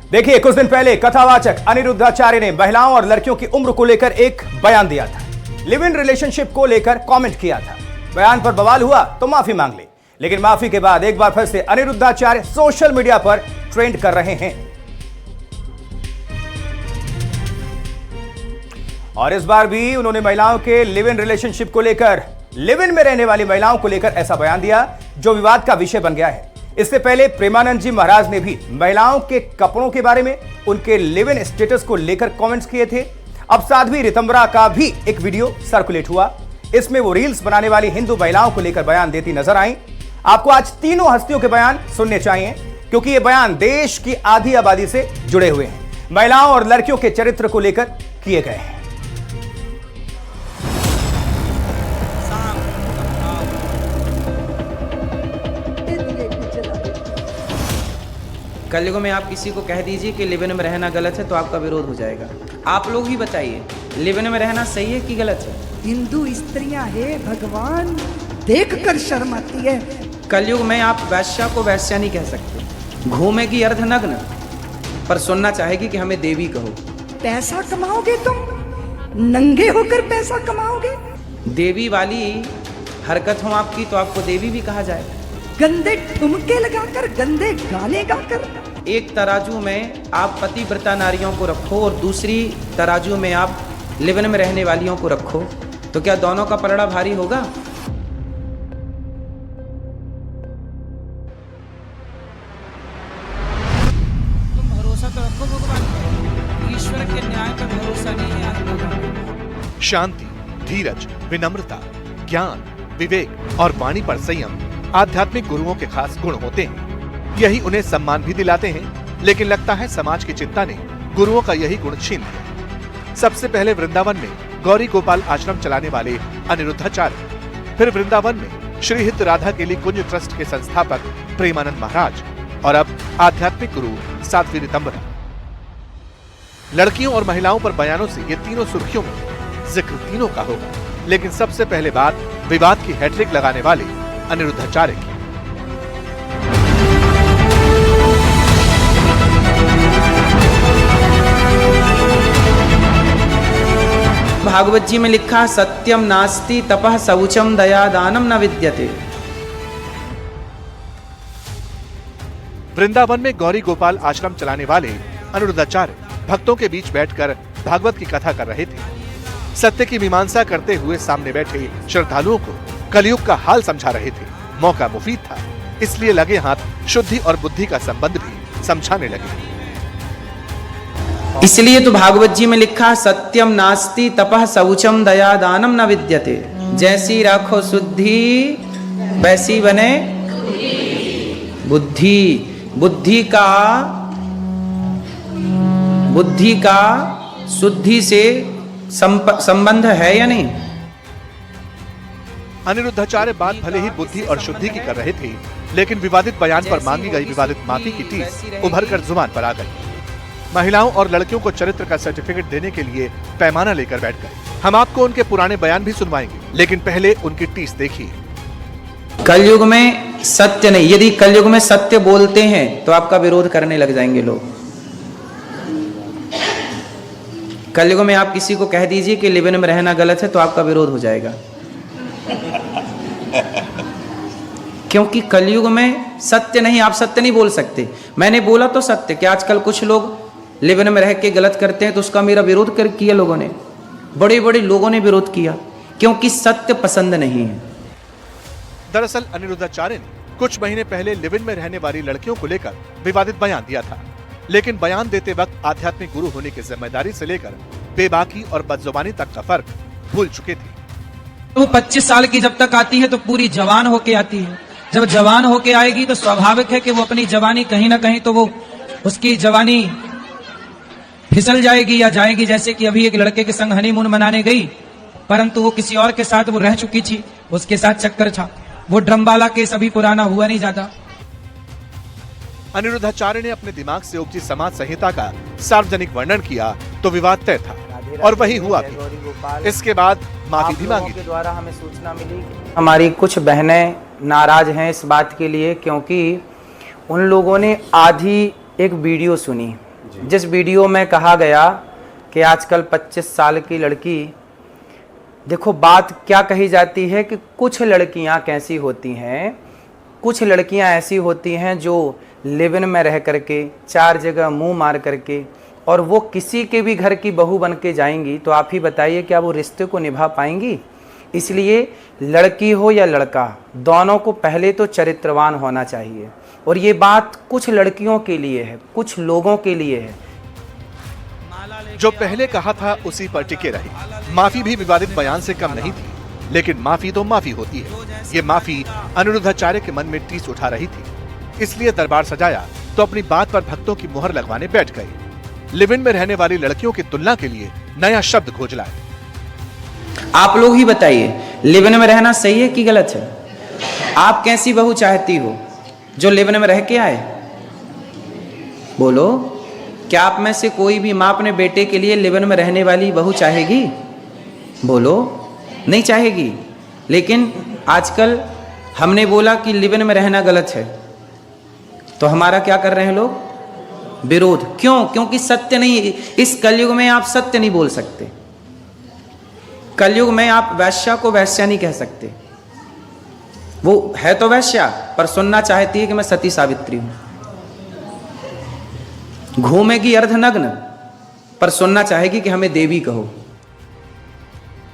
देखिए, कुछ दिन पहले कथावाचक अनिरुद्धाचार्य ने महिलाओं और लड़कियों की उम्र को लेकर एक बयान दिया था। लिव इन रिलेशनशिप को लेकर कमेंट किया था। बयान पर बवाल हुआ तो माफी मांग ली, लेकिन माफी के बाद एक बार फिर से अनिरुद्धाचार्य सोशल मीडिया पर ट्रेंड कर रहे हैं। और इस बार भी उन्होंने महिलाओं के लिव इन रिलेशनशिप को लेकर, लिव इन में रहने वाली महिलाओं को लेकर ऐसा बयान दिया जो विवाद का विषय बन गया है। इससे पहले प्रेमानंद जी महाराज ने भी महिलाओं के कपड़ों के बारे में, उनके लिव इन स्टेटस को लेकर कमेंट्स किए थे। अब साध्वी रितंबरा का भी एक वीडियो सर्कुलेट हुआ। इसमें वो रील्स बनाने वाली हिंदू महिलाओं को लेकर बयान देती नजर आई। आपको आज तीनों हस्तियों के बयान सुनने चाहिए, क्योंकि ये बयान देश की आधी आबादी से जुड़े हुए हैं, महिलाओं और लड़कियों के चरित्र को लेकर किए गए हैं। कलयुग में आप किसी को कह दीजिए कि लिव इन में रहना गलत है तो आपका विरोध हो जाएगा। आप लोग ही बताइए, लिव इन में रहना सही है कि गलत है? हिंदू स्त्रियां है भगवान, देखकर शर्म आती है। कलयुग में आप वैश्या को वैश्या नहीं कह सकते। घूमेगी अर्धनग्न पर सुनना चाहेगी कि हमें देवी कहो। पैसा कमाओगे तुम, नंगे होकर पैसा कमाओगे। देवी वाली हरकत हो आपकी तो आपको देवी भी कहा जाए। गंदे ठुमके लगाकर, गंदे गाने गाकर। एक तराजू में आप पतिव्रता नारियों को रखो और दूसरी तराजू में आप लिव इन में रहने वालियों को रखो, तो क्या दोनों का पलड़ा भारी होगा? तुम भरोसा तो रखो भगवान पर, ईश्वर के न्याय पर भरोसा नहीं है। शांति, धीरज, विनम्रता, ज्ञान, विवेक और वाणी पर संयम आध्यात्मिक गुरुओं के खास गुण होते हैं। यही उन्हें सम्मान भी दिलाते हैं, लेकिन लगता है समाज की चिंता ने गुरुओं का यही गुण छीन लिया। सबसे पहले वृंदावन में गौरी गोपाल आश्रम चलाने वाले अनिरुद्धाचार्य, फिर वृंदावन में श्री हित राधा केली कुंज ट्रस्ट के संस्थापक प्रेमानंद महाराज, और अब आध्यात्मिक गुरु साध्वी रितंबरा। लड़कियों और महिलाओं पर बयानों से ये तीनों सुर्खियों में, जिक्र तीनों का होगा, लेकिन सबसे पहले बात विवाद की हैट्रिक लगाने वाले अनिरुद्धाचार्य की। भागवत जी में लिखा, सत्यम नास्ति तपः शौचम दया दानम न विद्यते। वृंदावन में गौरी गोपाल आश्रम चलाने वाले अनिरुद्धाचार्य भक्तों के बीच बैठकर भागवत की कथा कर रहे थे। सत्य की मीमांसा करते हुए सामने बैठे श्रद्धालुओं को कलयुग का हाल समझा रहे थे। मौका मुफीद था, इसलिए लगे हाथ शुद्धि और बुद्धि का संबंध भी समझाने लगे। इसलिए तो भागवत जी में लिखा, सत्यम नास्ति तपः शौचम दया दानम न विद्यते। जैसी राखो शुद्धि वैसी बने बुद्धि। बुद्धि का शुद्धि से संबंध है या नहीं? अनिरुद्धाचार्य बात भले ही बुद्धि और शुद्धि की कर रहे थे, लेकिन विवादित बयान पर मांगी गई विवादित माफी की टीस उभर कर जुबान पर आ गई। महिलाओं और लड़कियों को चरित्र का सर्टिफिकेट देने के लिए पैमाना लेकर बैठ गए। हम आपको उनके पुराने बयान भी सुनवाएंगे, लेकिन पहले उनकी टीस देखिए। कलयुग में सत्य नहीं, यदि कलयुग में सत्य बोलते हैं तो आपका विरोध करने लग जाएंगे लोग। कलयुग में आप किसी को कह दीजिए कि लिव इन में रहना गलत है तो आपका विरोध हो जाएगा। क्योंकि कलयुग में सत्य नहीं, आप सत्य नहीं बोल सकते। मैंने बोला तो सत्य कि आजकल कुछ लोग लिव इन में रह के गलत करते हैं, तो उसका मेरा विरोध कर किया लोगों ने, बड़े बड़े लोगों ने विरोध किया, क्योंकि सत्य पसंद नहीं है। दरअसल अनिरुद्धाचार्य ने कुछ महीने पहले लिव इन में रहने वाली लड़कियों को लेकर विवादित बयान दिया था, लेकिन बयान देते वक्त आध्यात्मिक गुरु होने की जिम्मेदारी से लेकर बेबाकी और बदजुबानी तक का फर्क भूल चुके थे। वो 25 साल की जब तक आती है तो पूरी जवान होके आती है। जब जवान होके आएगी तो स्वाभाविक है कि वो अपनी जवानी कहीं ना कहीं तो वो उसकी जवानी फिसल जाएगी या जाएगी। जैसे कि अभी एक लड़के के संग हनीमून मनाने गई, परंतु वो किसी और के साथ वो रह चुकी थी, उसके साथ चक्कर था। वो ड्रमवाला केस अभी पुराना हुआ नहीं जाता। अनिरुद्धाचार्य ने अपने दिमाग से उपजी समाज संहिता का सार्वजनिक वर्णन किया तो विवाद तय था, और वही हुआ भी। इसके बाद माफी भी मांगी के द्वारा हमें सूचना मिली हमारी कुछ बहनें नाराज हैं इस बात के लिए, क्योंकि उन लोगों ने आधी एक वीडियो सुनी जिस वीडियो में कहा गया कि आजकल 25 साल की लड़की, देखो बात क्या कही जाती है कि कुछ लड़कियां कैसी होती हैं, कुछ लड़कियां ऐसी होती हैं जो लिव इन में रह करके 4 जगह मुंह मार करके और वो किसी के भी घर की बहू बन के जाएंगी, तो आप ही बताइए क्या वो रिश्ते को निभा पाएंगी? इसलिए लड़की हो या लड़का, दोनों को पहले तो चरित्रवान होना चाहिए। और ये बात कुछ लड़कियों के लिए है, कुछ लोगों के लिए है। जो पहले कहा था उसी पर टिके रहे। माफी भी विवादित बयान से कम नहीं थी, लेकिन माफी तो माफी होती है। ये माफी अनिरुद्धाचार्य के मन में टीस उठा रही थी, इसलिए दरबार सजाया तो अपनी बात पर भक्तों की मुहर लगवाने बैठ गए। लिव इन में रहने वाली लड़कियों की तुलना के लिए नया शब्द खोज लाए। आप लोग ही बताइए, लिव इन में रहना सही है कि गलत है? आप कैसी बहू चाहती हो जो लिव इन में रह के आए? बोलो, क्या आप में से कोई भी माँ अपने बेटे के लिए लिव इन में रहने वाली बहू चाहेगी? बोलो, नहीं चाहेगी। लेकिन आजकल हमने बोला कि लिव इन में रहना गलत है, तो हमारा क्या कर रहे हैं लोग? विरोध। क्यों? क्योंकि सत्य नहीं, इस कलयुग में आप सत्य नहीं बोल सकते। कलयुग में आप वैश्या को वैश्या नहीं कह सकते। वो है तो वैश्या, पर सुनना चाहती है कि मैं सती सावित्री हूं। घूमेगी अर्धनग्न, पर सुनना चाहेगी कि हमें देवी कहो।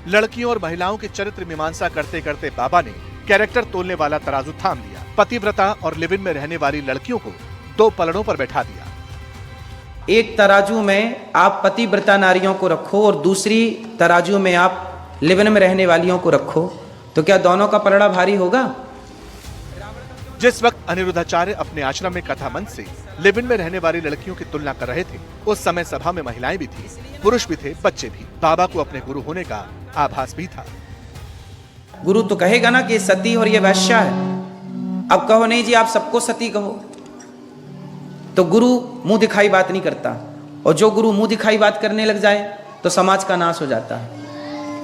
लड़कियों और महिलाओं की चरित्र मीमांसा करते करते बाबा ने कैरेक्टर तोलने वाला तराजू थाम लिया। पतिव्रता और लिव इन में रहने वाली लड़कियों को 2 पलड़ों पर बैठा दिया। एक तराजू में आप पतिव्रता नारियों को रखो और दूसरी तराजू में आप लिव इन में रहने वालियों को रखो, तो क्या दोनों का पलड़ा भारी होगा? जिस वक्त अनिरुद्धाचार्य अपने आश्रम में कथा मंच से लिव इन में रहने वाली लड़कियों की तुलना कर रहे थे, उस समय सभा में महिलाएं भी थी, पुरुष भी थे, बच्चे भी। बाबा को अपने गुरु होने का आभास भी था। गुरु तो कहेगा ना कि सती और ये वैश्या है। अब कहो नहीं जी आप सबको सती कहो, तो गुरु मुंह दिखाई बात नहीं करता, और जो गुरु मुंह दिखाई बात करने लग जाए तो समाज का नाश हो जाता है।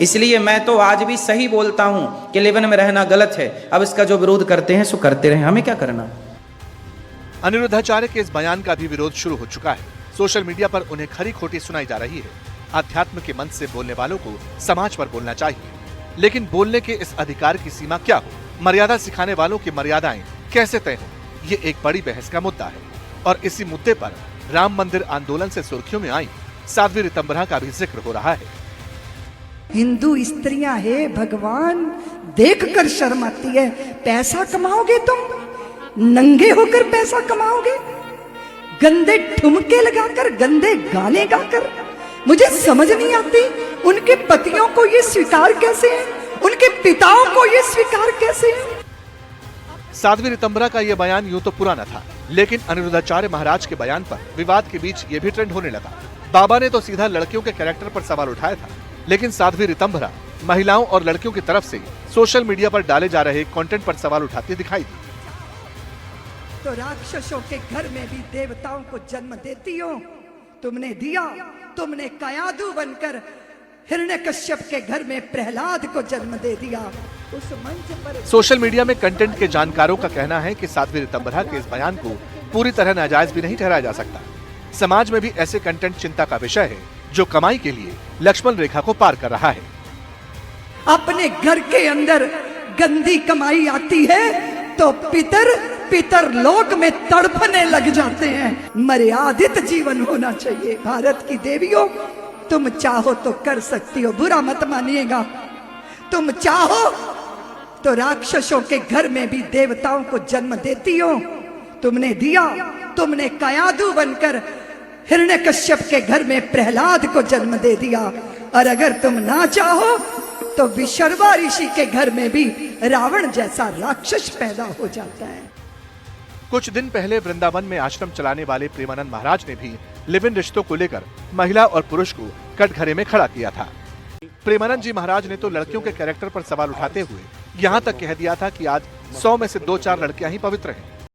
इसलिए मैं तो आज भी सही बोलता हूं कि लिव इन में रहना गलत है। अब इसका जो विरोध करते हैं सो करते रहे, हमें क्या करना। अनिरुद्धाचार्य के इस बयान का भी विरोध शुरू हो चुका है। सोशल मीडिया पर उन्हें खरी खोटी सुनाई जा रही है। अध्यात्म के मंच से बोलने वालों को समाज पर बोलना चाहिए, लेकिन बोलने के इस अधिकार की सीमा क्या हो? मर्यादा सिखाने वालों की मर्यादाएं कैसे तय हो? ये एक बड़ी बहस का मुद्दा है। और इसी मुद्दे पर राम मंदिर आंदोलन से सुर्खियों में आई साध्वी ऋतंभरा का भी जिक्र हो रहा है। हिंदू स्त्रियां है भगवान, देख कर शर्म आती है। पैसा कमाओगे तुम, नंगे होकर पैसा कमाओगे, गंदे ठुमके लगाकर, गंदे गाने गाकर। मुझे समझ नहीं आती उनके पतियों को ये स्वीकार कैसे है, उनके पिताओं को ये स्वीकार कैसे है। साध्वी ऋतंभरा का यह बयान यूं तो पुराना था, लेकिन अनिरुद्धाचार्य महाराज के बयान पर विवाद के बीच ये भी ट्रेंड होने लगा। बाबा ने तो सीधा लड़कियों के कैरेक्टर पर सवाल उठाया था, लेकिन साध्वी ऋतंभरा महिलाओं और लड़कियों की तरफ से सोशल मीडिया पर डाले जा रहे कंटेंट पर सवाल उठाती दिखाई दी। तो राक्षसों के घर में भी देवताओं को जन्म देती हो, तुमने दिया। तुमने कयादू बनकर हिरण्यकश्यप के घर में प्रहलाद को जन्म दे दिया। उस मंच पर सोशल मीडिया में कंटेंट के जानकारों का कहना है कि साध्वी ऋतंभरा के इस बयान को पूरी तरह नाजायज भी नहीं ठहराया जा सकता। समाज में भी ऐसे कंटेंट चिंता का विषय है जो कमाई के लिए लक्ष्मण रेखा को पार कर रहा है। अपने घर के अंदर गंदी कमाई आती है तो पितर लोक में तड़पने लग जाते हैं। मर्यादित जीवन होना चाहिए। भारत की देवियों, तुम चाहो तो कर सकती हो, बुरा मत मानिएगा। तुम चाहो तो राक्षसों के घर में भी देवताओं को जन्म देती हो, तुमने दिया। तुमने कयादू बनकर हिरण्यकश्यप के घर में प्रहलाद को जन्म दे दिया। और अगर तुम ना चाहो तो विशर्वा ऋषि के घर में भी रावण जैसा राक्षस पैदा हो जाता है। कुछ दिन पहले वृंदावन में आश्रम चलाने वाले प्रेमानंद महाराज ने भी लिव इन रिश्तों को लेकर महिला और पुरुष को कटघरे में खड़ा किया था। प्रेमानंद जी महाराज ने तो लड़कियों के कैरेक्टर पर सवाल उठाते हुए यहाँ तक कह दिया था कि आज 100 में से 2-4 लड़कियां ही पवित्र हैं।